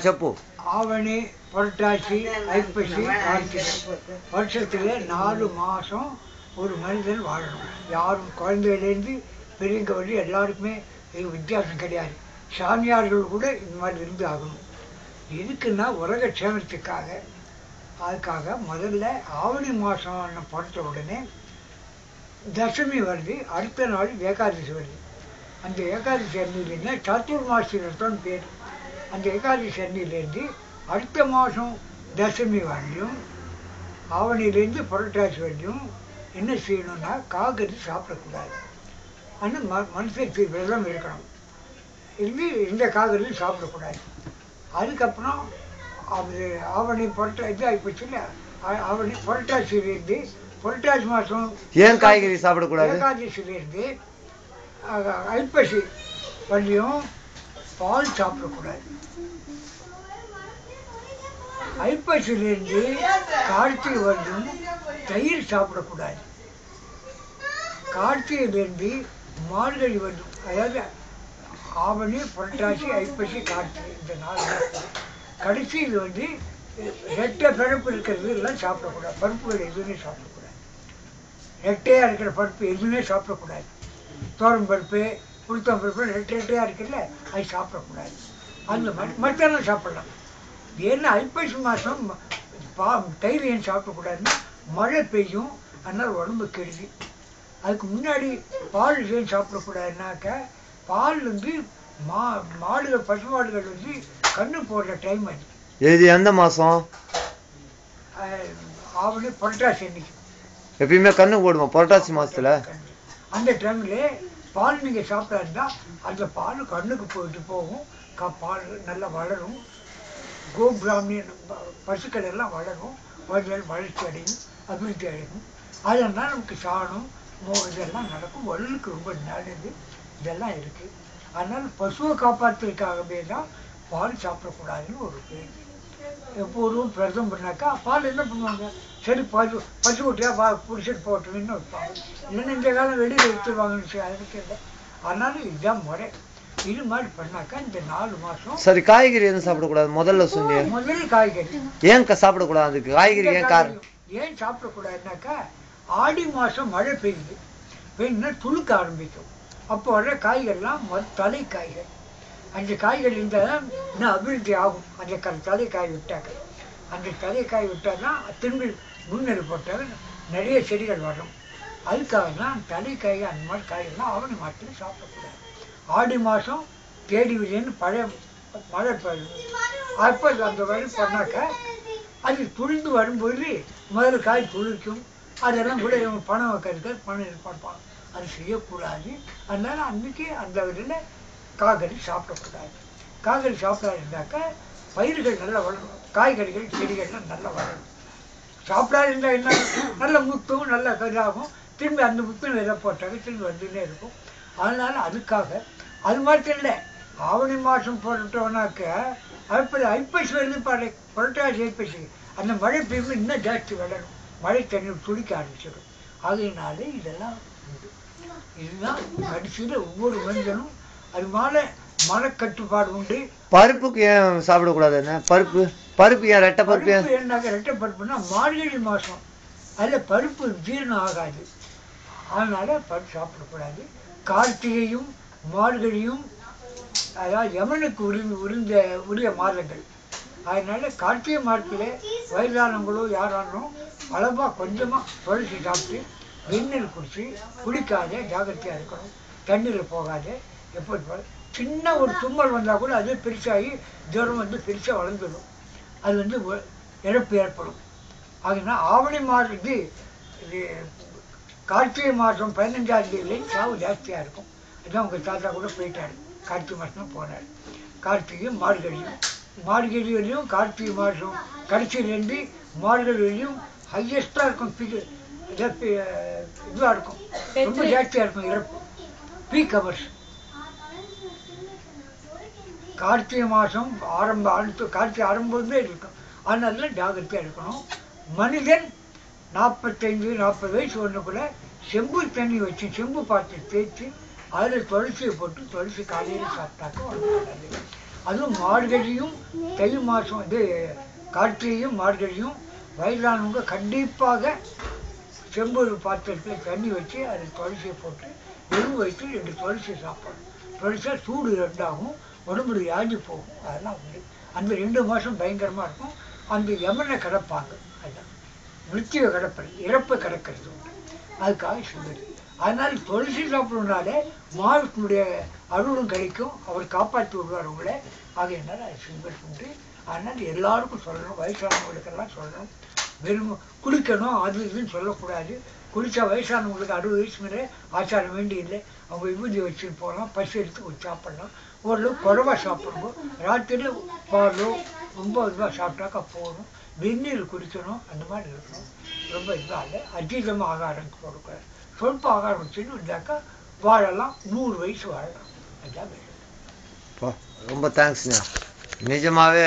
చెప్పు. ஆவணி, புரட்டாசி, ஐப்பசி, கார்த்திகை வருஷத்துல 4 மாசம் ஒரு மனிதன் வாழணும். யாரும் குழந்தையிலேருந்து பெரியவங்க வழி எல்லாருக்குமே இது வித்தியாசம் கிடையாது. சாமியார்கள் கூட இந்த மாதிரி இருந்து ஆகணும். எதுக்குன்னா உலக சேமத்துக்காக. அதுக்காக முதல்ல ஆவணி மாதம் பிறந்த உடனே தசமி வருது, அடுத்த நாள் ஏகாதசி வருது. அந்த ஏகாதசி அன்னிலேருந்து சத்துர்மாசி விரதம்னு பேர். அந்த ஏகாதசி அன்னிலேருந்து அடுத்த மாதம் தசமி வரலையும் ஆவணிலேருந்து புரட்டாசி வரலையும் என்ன செய்யணும்னா காய்கறி சாப்பிடக்கூடாது. ஆனால் மனுஷனுக்கு விரதம் இருக்கணும். இது இந்த காய்கறியும் சாப்பிடக்கூடாது. அதுக்கப்புறம் அது ஆவணி புரட்டாசி ஆகிப்போச்சு இல்லை, ஆவணி புரட்டாசியிலேருந்து புரட்டாசி மாதம் ஏன் காய்கறி சாப்பிடக்கூடாது? ஏகாதசியிலேருந்து ஐப்பசி வரலையும் பால் சாப்பிடக்கூடாது. ஐப்பசியிலேருந்து கார்த்திகை வரலும் தயிர் சாப்பிடக்கூடாது. கார்த்திகையிலேருந்து மார்கழி வரலும், அதாவது ஆவணி, புரட்டாசி, ஐப்பசி, கார்த்திகை இந்த 4 மாதம் கடைசியில் ரெட்டை பருப்பு இருக்கிறது எல்லாம் சாப்பிடக்கூடாது. பருப்புகள் எதுவுமே சாப்பிடக்கூடாது. ரெட்டையாக இருக்கிற பருப்பு எதுவுமே சாப்பிடக்கூடாது. தோரம் பருப்பு, உளுத்தம் பருப்பு ரெட்டையாக இருக்குல்ல, அது சாப்பிடக்கூடாது. அந்த மாதிரி மற்றெல்லாம் சாப்பிடலாம். ஏன்னா ஐப்பசி மாதம் தயிர் ஏன் சாப்பிடக்கூடாதுன்னா மழை பெய்யும், அதனால் உடம்பு கெடுதி. அதுக்கு முன்னாடி பால் ஏன் சாப்பிடக்கூடாதுனாக்கா பால் மாடுகள், பசுமாடுகள் கண்ணு போடுற டைம் அது. இது எந்த மாதம்? ஆவணி புரட்டாசி அன்னைக்கு எப்பயுமே கண்ணு போடுமா புரட்டாசி மாதத்துல? அந்த டைம்ல பால் நீங்கள் சாப்பிட்டா அந்த பால் கண்ணுக்கு போயிட்டு போகும். பால் நல்லா வளரும். கோபிராமி பசுக்கள் எல்லாம் வளரும், வளர்ச்சி அடையும், அபிவிருத்தி அடையும். அதனால் நமக்கு சாணம் இதெல்லாம் நடக்கும். உடலுக்கு ரொம்ப நல்லது. இதெல்லாம் இருக்குது. அதனால் பசுவை காப்பாற்றுறதுக்காகவே தான் பால் சாப்பிடக்கூடாதுன்னு ஒரு பேர். எப்போதும் பிரதம் பண்ணாக்கா பால் என்ன பண்ணுவாங்க, சரி பசு குட்டியாக பிடிச்சிட்டு போட்டுன்னு வைப்பாங்க. இல்லைன்னா இந்த காலம் வெளியில் எடுத்துருவாங்கன்னு அதுக்கு இல்லை. அதனால இதுதான் முறை. இது மாதிரி பண்ணாக்கா இந்த 4 மாதம். சரி, காய்கறி எதுவும் சாப்பிடக்கூடாது முதல்ல சொன்னீங்க. முதல்ல காய்கறி ஏன் சாப்பிடக்கூடாது? அதுக்கு காய்கறி ஏன் காரணம்? ஏன் சாப்பிடக்கூடாதுனாக்கா ஆடி மாதம் மழை பெய்யுது, பெய்யுன்னா துளுக்க ஆரம்பிக்கும். அப்போ வர காய்கறிலாம் தலை காய்கறி. அந்த காய்கறி இருந்தால் இன்னும் அபிவிருத்தி ஆகும். அந்த தலைக்காய் விட்டாக்க, அந்த தலைக்காய் விட்டால் தான் திரும்பி முன்னெறி போட்டால் நிறைய செடிகள் வரும். அதுக்காக தான் தலைக்காய் அந்த மாதிரி காய்கறிலாம் ஆவணி மாதத்தில் சாப்பிடக்கூடாது. ஆடி மாதம் தேடி விதைன்னு பழைய மழை பெய்யும். அப்போ அந்த வழி பண்ணாக்க அது துளிர்ந்து வரும்போது முதல்ல காய் துளிர்க்கும். அதெல்லாம் கூட இவங்க பணம் வைக்கிறதுக்கு பணம் எதிர்பார்ப்பாங்க. அது செய்யக்கூடாது. அதனால அன்றைக்கி அந்த வழியில் காய்கறி சாப்பிடக்கூடாது. காய்கறி சாப்பிடாதுனாக்கா பயிர்கள் நல்லா வளரும், காய்கறிகள் செடிகள்லாம் நல்லா வளரும். சாப்பிடாது இருந்தால் என்ன, நல்ல முத்தும் நல்ல கதாகும். திரும்பி அந்த முத்தும் விதை போட்டாங்க திரும்பி வந்துன்னே இருக்கும். அதனால் அதுக்காக அது மாதிரி இல்லை. ஆவணி மாதம் போட்டோம்னாக்க ஐப்பசி வருது பாரு, புரட்டாசி ஐப்பசி அந்த மழை பெய்யும்போது இன்னும் ஜாஸ்தி வளரும். மழை தண்ணீர் துடிக்க ஆரம்பிச்சிடும். அதனால இதெல்லாம் உண்டு. இதுதான் கடைசியில் ஒவ்வொரு மனிதனும் அது மேலே மனக்கட்டுப்பாடு உண்டு. பருப்புக்கு ஏன் சாப்பிடக்கூடாது? என்ன பருப்பு ஏன் ரெட்டை பருப்பு? ஏன்னாக்க ரெட்டை பருப்புனா மார்கழி மாதம் அதில் பருப்பு ஜீரணம் ஆகாது. அதனால பருப்பு சாப்பிடக்கூடாது. கார்த்திகையும் மார்கழியும் அதாவது யமனுக்கு உரிய மாதங்கள். அதனால கார்த்திகை மாதத்தில் வயதானவங்களோ யாரானோ அளவாக கொஞ்சமாக துளசி சாப்பிட்டு வெந்நீர் குடிக்காத ஜாகிரதையாக இருக்கணும். தண்ணீர் போகாத. எப்போ சின்ன ஒரு தும்மல் வந்தால் கூட அது பெருசாகி ஜுரம் பெருசாக வளர்ந்துடும். அது இழப்பு ஏற்படும். அதனால் ஆவணி மாதம் இது கார்த்திகை மாதம் 15ஆம் தேதியிலேயும் சாவு ஜாஸ்தியாக இருக்கும். அதுதான் உங்கள் தாத்தா கூட போயிட்டாரு, கார்த்திகை மாதம் போனார். கார்த்திகை மார்கழியிலையும் கார்த்திகை மாதம் கடைசியிலேருந்து மார்கழியிலையும் ஹையஸ்டாக இருக்கும். இதுவாக இருக்கும், ரொம்ப ஜாஸ்தியாக இருக்கும் இறப்பு, பீக் ஹவர்ஸ். கார்த்திகை மாதம் கார்த்திகை ஆரம்பமே இருக்கும். அதனால ஜாகிரதையாக இருக்கணும். மனிதன் 45-40 வயசு ஒன்றுக்குள்ள செம்பு தண்ணி வச்சு செம்பு பாத்திரம் தேய்ச்சி அதில் துளசியை போட்டு துளசி காலையில் சாப்பிட்டாக்க உடம்பு நல்லது. அதுவும் மார்கழியும் தை மாதம் வந்து கார்த்திகையும் மார்கழியும் வயதானவங்க கண்டிப்பாக செம்பொரு பாத்திரத்தில் தண்ணி வச்சு அதில் துளசியை போட்டு வெறும் வயிற்று 2 துளசி சாப்பிடணும். துளசியா சூடு ரெண்டாகும், உடம்புல வியாதி போகும். அதெல்லாம் உண்டு. அந்த 2 மாதம் பயங்கரமாக இருக்கும். அந்த யமனை கிடப்பாங்க. அதுதான் மிருத்தியை கிடப்பது, இறப்பை கிடக்கிறது உண்டு. அதுக்காக சொல்லுது. அதனால் துளசி சாப்பிடணுனாலே மாதத்தினுடைய அருளும் கிடைக்கும், அவர் காப்பாற்றி விடுவார் உங்களை. ஆகையினால அது சிம்பல் உண்டு. அதனால் எல்லாருக்கும் சொல்லணும், வயசானவங்களுக்கெல்லாம் சொல்லணும். வெறும் குளிக்கணும் அது இதுன்னு சொல்லக்கூடாது. குளித்தா வயசானவங்களுக்கு 60 வயசுங்கிற ஆச்சாரம் வேண்டி இல்லை. அவங்க விபூதி வச்சுட்டு போகலாம், பசி எடுத்து வச்சு சாப்பிடலாம். ஓரளவு குறைவாக சாப்பிடணும். ராத்திரியில் பாலோ ரொம்ப இதுவாக சாப்பிட்டாக்கா போகணும். வெந்நீர் குடிக்கணும், அந்த மாதிரி இருக்கணும். ரொம்ப இதாக இல்லை. அதிகமாக ஆகாரம் கொடுக்கூடாது. சொற்ப ஆகாரம் வச்சுன்னு இருந்தாக்கா வாழலாம், 100 வயசு வாழலாம். அதுதான் வேணும். ரொம்ப தேங்க்ஸ்ண்ணா. நிஜமாவே